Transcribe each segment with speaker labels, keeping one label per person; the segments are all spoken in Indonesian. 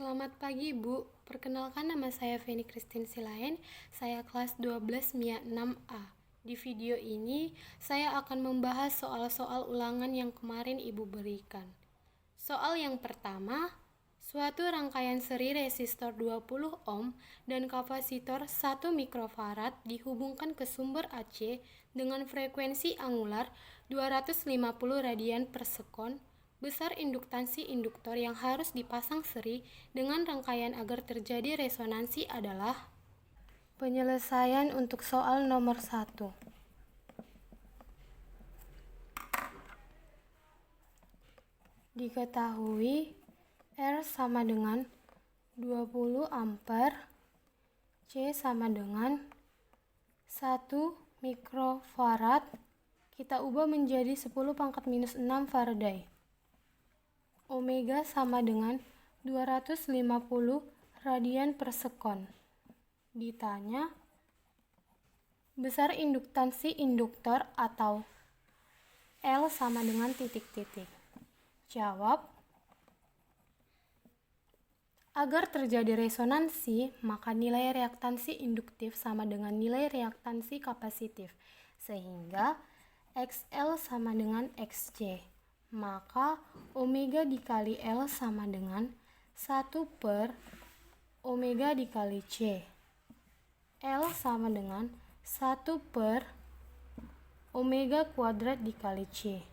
Speaker 1: Selamat pagi, Bu. Perkenalkan, nama saya Feni Christine Silahen. Saya kelas 12 MIA 6A. Di video ini, saya akan membahas soal-soal ulangan yang kemarin Ibu berikan. Soal yang pertama, suatu rangkaian seri resistor 20 ohm dan kapasitor 1 mikrofarad dihubungkan ke sumber AC dengan frekuensi angular 250 radian per sekon. Besar induktansi induktor yang harus dipasang seri dengan rangkaian agar terjadi resonansi adalah. Penyelesaian untuk soal nomor 1. Diketahui R sama dengan 20 ampere, C sama dengan 1 mikrofarad, kita ubah menjadi 10 pangkat minus 6 Faraday. Omega sama dengan 250 radian per sekon. Ditanya, besar induktansi induktor atau L sama dengan titik-titik. Jawab, agar terjadi resonansi, maka nilai reaktansi induktif sama dengan nilai reaktansi kapasitif, sehingga XL sama dengan XC. Maka omega dikali L sama dengan 1 per omega dikali C. L sama dengan 1 per omega kuadrat dikali C.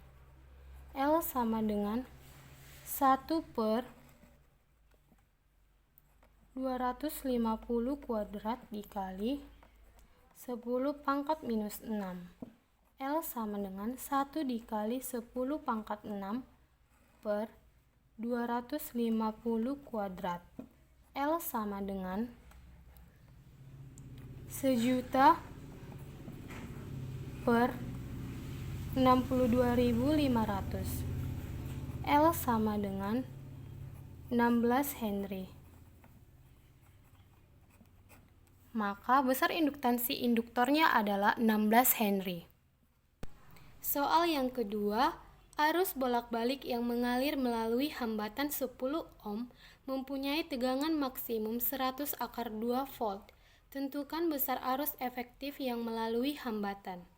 Speaker 1: L sama dengan 1 per 250 kuadrat dikali 10 pangkat minus 6. L sama dengan 1 dikali 10 pangkat 6 per 250 kuadrat. L sama dengan 1.000.000 per 62.500. L sama dengan 16 Henry. Maka besar induktansi induktornya adalah 16 Henry. Soal yang kedua, arus bolak-balik yang mengalir melalui hambatan 10 ohm mempunyai tegangan maksimum 100 akar 2 volt. Tentukan besar arus efektif yang melalui hambatan.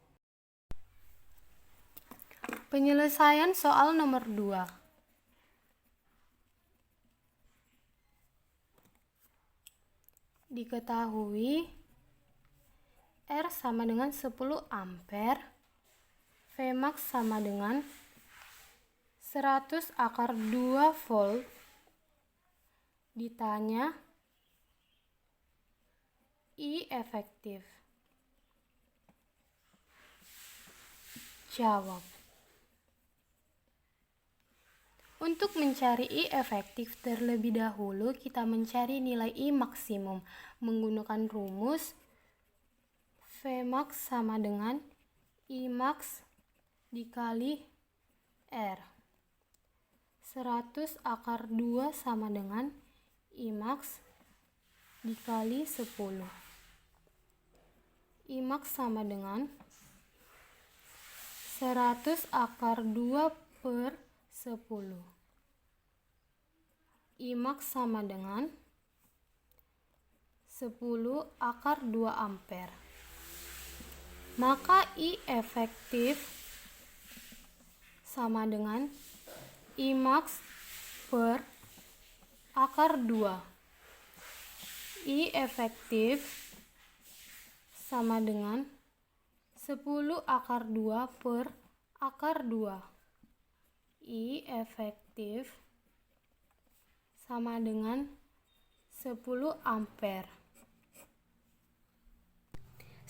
Speaker 1: Penyelesaian soal nomor 2. Diketahui R sama dengan 10 ampere, Vmax sama dengan 100 akar 2 volt. Ditanya, I efektif. Jawab. Untuk mencari I efektif terlebih dahulu kita mencari nilai I maksimum menggunakan rumus Vmax sama dengan I max dikali R. 100 akar 2 sama dengan I max dikali 10. I max sama dengan 100 akar 2 per 10. I max sama dengan 10 akar 2 ampere. Maka I efektif sama dengan I max per akar 2. I efektif sama dengan 10 akar 2 per akar 2. I efektif sama dengan 10 ampere.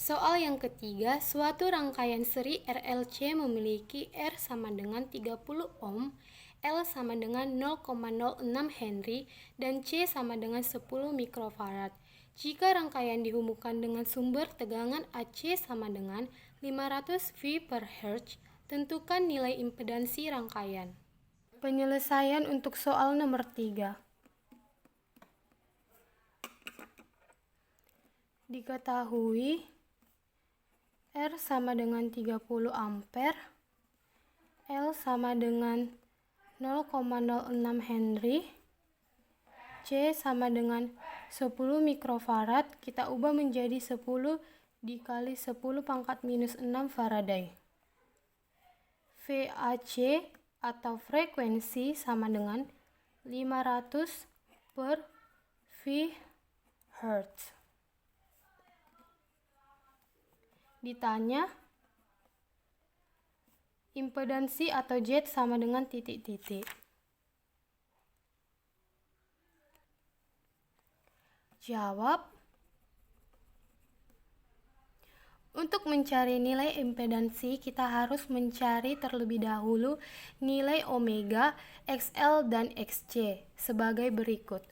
Speaker 1: Soal yang ketiga, suatu rangkaian seri RLC memiliki R sama dengan 30 ohm, L sama dengan 0,06 Henry, dan C sama dengan 10 mikrofarad. Jika rangkaian dihubungkan dengan sumber tegangan AC sama dengan 500 V per Hz, tentukan nilai impedansi rangkaian. Penyelesaian untuk soal nomor 3. Diketahui R sama dengan 30 ampere, L sama dengan 0,06 Henry, C C sama dengan 10 mikrofarad, kita ubah menjadi 10 dikali 10 pangkat minus 6 Faraday. VAC atau frekuensi sama dengan 500 per Hz. Ditanya, impedansi atau Z sama dengan titik-titik. Jawab. Untuk mencari nilai impedansi, kita harus mencari terlebih dahulu nilai omega, XL, dan XC sebagai berikut.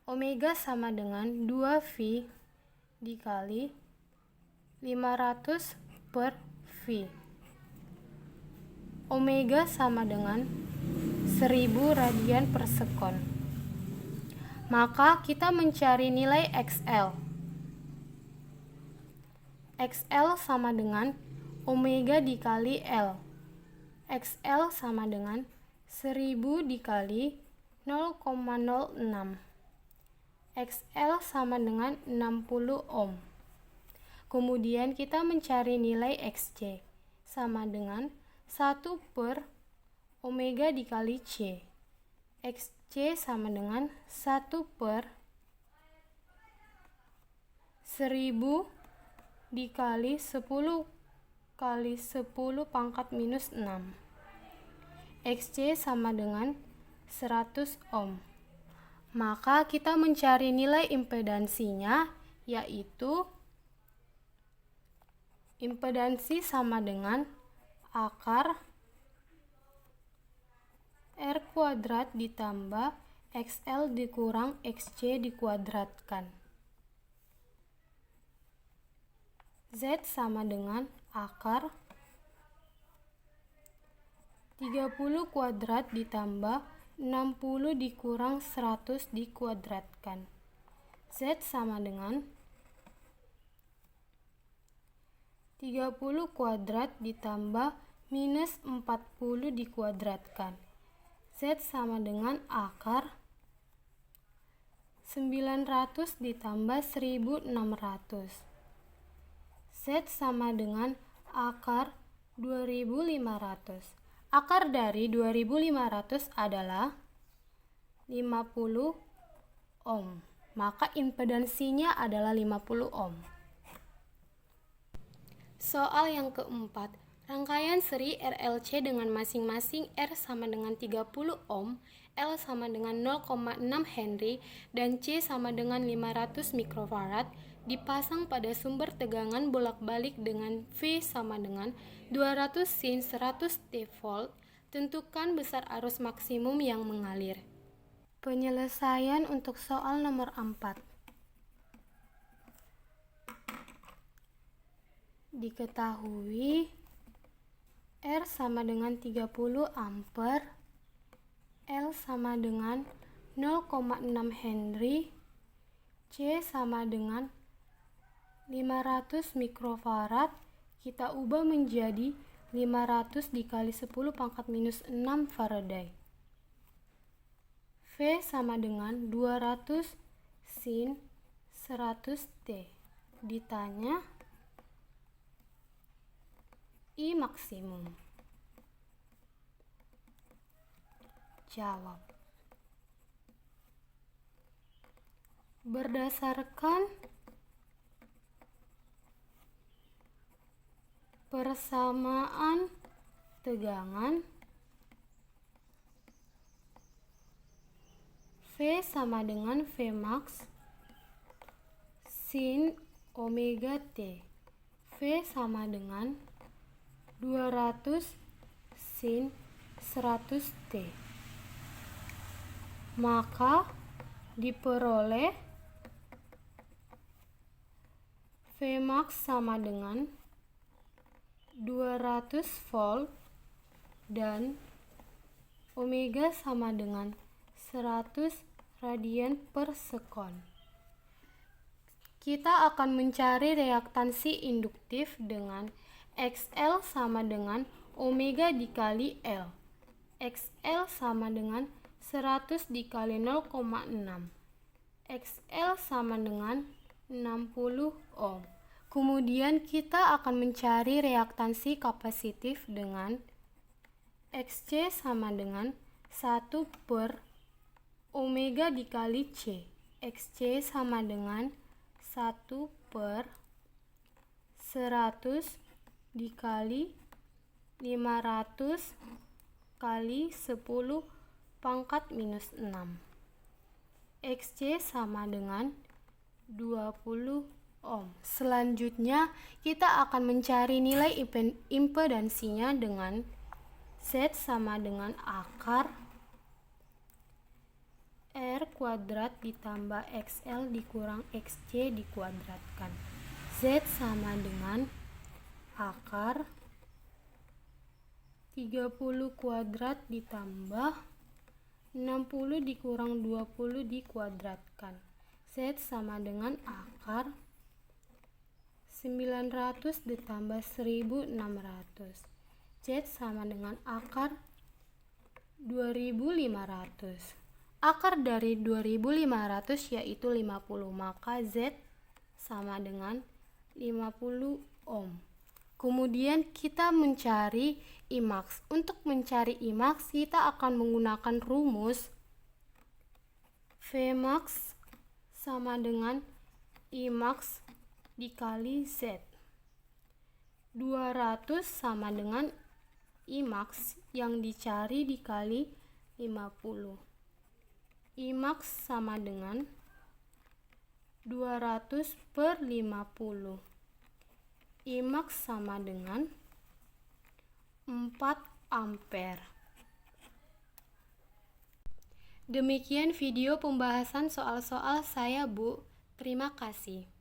Speaker 1: Omega sama dengan 2V dikali 500 per V. Omega sama dengan 1000 radian per sekon. Maka kita mencari nilai XL. XL sama dengan omega dikali L. XL sama dengan 1000 dikali 0,06. XL sama dengan 60 ohm. Kemudian kita mencari nilai XC sama dengan 1 per omega dikali C. XC sama dengan 1 per 1000 dikali 10 kali 10 pangkat minus 6. XC sama dengan 100 ohm. Maka kita mencari nilai impedansinya, yaitu impedansi sama dengan akar R kuadrat ditambah XL dikurang XC dikuadratkan. Z sama dengan akar 30 kuadrat ditambah 60 dikurang 100 dikuadratkan. Z sama dengan 30 kuadrat ditambah minus 40 dikuadratkan. Z sama dengan akar 900 ditambah 1600. Z sama dengan akar 2500. Akar dari 2500 adalah 50 ohm. Maka impedansinya adalah 50 ohm. Soal yang keempat, rangkaian seri RLC dengan masing-masing R sama dengan 30 ohm, L sama dengan 0,6 Henry, dan C sama dengan 500 mikrofarad dipasang pada sumber tegangan bolak-balik dengan V sama dengan 200 sin 100 T volt. Tentukan besar arus maksimum yang mengalir. Penyelesaian untuk soal nomor 4. Diketahui R sama dengan 30 ampere, L sama dengan 0,6 Henry, C sama dengan 500 mikrofarad, kita ubah menjadi 500 dikali 10 pangkat minus 6 Faraday. V sama dengan 200 sin 100 T. Ditanya, I maksimum. Jawab. Berdasarkan persamaan tegangan, V sama dengan V max sin omega T. V sama dengan 200 sin 100 T. Maka diperoleh Vmax sama dengan 200 volt dan omega sama dengan 100 radian per sekon. Kita akan mencari reaktansi induktif dengan XL sama dengan omega dikali L. XL sama dengan 100 dikali 0,6. XL sama dengan 60 ohm. Kemudian kita akan mencari reaktansi kapasitif dengan XC sama dengan 1 per omega dikali C. XC sama dengan 1 per 100 dikali 500 kali 10 pangkat minus 6. XC sama dengan 20 ohm. Selanjutnya kita akan mencari nilai impedansinya dengan Z sama dengan akar R kuadrat ditambah XL dikurang XC dikuadratkan. Z sama dengan akar 30 kuadrat ditambah 60 dikurang 20 dikuadratkan. Z sama dengan akar 900 ditambah 1600. Z sama dengan akar 2500. Akar dari 2500 yaitu 50, maka Z sama dengan 50 ohm. Kemudian kita mencari Imax. Untuk mencari Imax, kita akan menggunakan rumus Vmax sama dengan Imax dikali Z. 200 sama dengan Imax yang dicari dikali 50. Imax sama dengan 200 per 50. Imax sama dengan 4 ampere. Demikian video pembahasan soal-soal saya, Bu. Terima kasih.